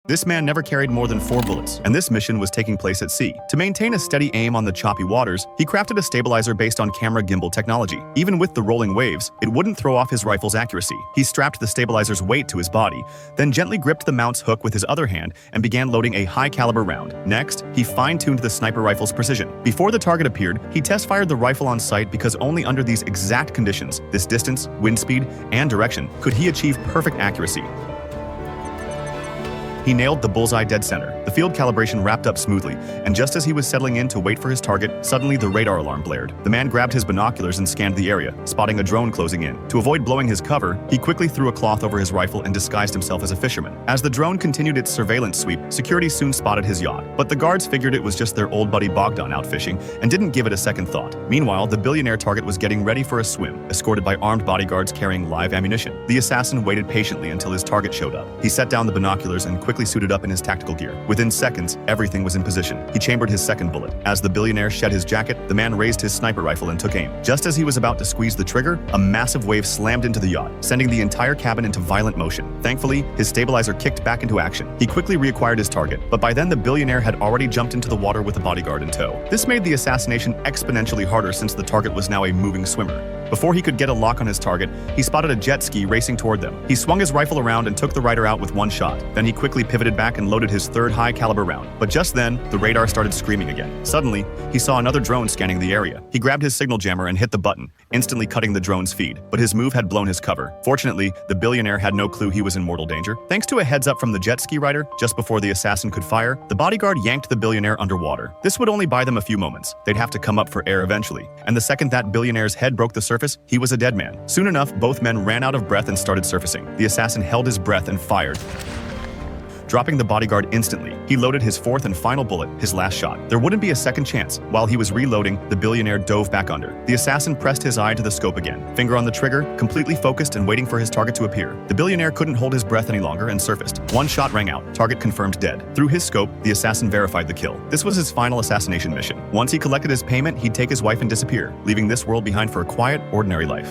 This man never carried more than 4 bullets, and this mission was taking place at sea. To maintain a steady aim on the choppy waters, he crafted a stabilizer based on camera gimbal technology. Even with the rolling waves, it wouldn't throw off his rifle's accuracy. He strapped the stabilizer's weight to his body, then gently gripped the mount's hook with his other hand and began loading a high-caliber round. Next, he fine-tuned the sniper rifle's precision. Before the target appeared, he test-fired the rifle on sight because only under these exact conditions, this distance, wind speed, and direction, could he achieve perfect accuracy. He nailed the bullseye dead center. The field calibration wrapped up smoothly, and just as he was settling in to wait for his target, suddenly the radar alarm blared. The man grabbed his binoculars and scanned the area, spotting a drone closing in. To avoid blowing his cover, he quickly threw a cloth over his rifle and disguised himself as a fisherman. As the drone continued its surveillance sweep, security soon spotted his yacht, but the guards figured it was just their old buddy Bogdan out fishing and didn't give it a second thought. Meanwhile, the billionaire target was getting ready for a swim, escorted by armed bodyguards carrying live ammunition. The assassin waited patiently until his target showed up. He set down the binoculars and quickly suited up in his tactical gear. Within seconds, everything was in position. He chambered his second bullet. As the billionaire shed his jacket, the man raised his sniper rifle and took aim. Just as he was about to squeeze the trigger, a massive wave slammed into the yacht, sending the entire cabin into violent motion. Thankfully, his stabilizer kicked back into action. He quickly reacquired his target, but by then the billionaire had already jumped into the water with a bodyguard in tow. This made the assassination exponentially harder since the target was now a moving swimmer. Before he could get a lock on his target, he spotted a jet ski racing toward them. He swung his rifle around and took the rider out with one shot. Then he quickly pivoted back and loaded his third high-caliber round. But just then, the radar started screaming again. Suddenly, he saw another drone scanning the area. He grabbed his signal jammer and hit the button, instantly cutting the drone's feed. But his move had blown his cover. Fortunately, the billionaire had no clue he was in mortal danger. Thanks to a heads-up from the jet ski rider, just before the assassin could fire, the bodyguard yanked the billionaire underwater. This would only buy them a few moments. They'd have to come up for air eventually. And the second that billionaire's head broke the surface, he was a dead man. Soon enough, both men ran out of breath and started surfacing. The assassin held his breath and fired, dropping the bodyguard instantly. He loaded his fourth and final bullet, his last shot. There wouldn't be a second chance. While he was reloading, the billionaire dove back under. The assassin pressed his eye to the scope again, finger on the trigger, completely focused and waiting for his target to appear. The billionaire couldn't hold his breath any longer and surfaced. One shot rang out, target confirmed dead. Through his scope, the assassin verified the kill. This was his final assassination mission. Once he collected his payment, he'd take his wife and disappear, leaving this world behind for a quiet, ordinary life.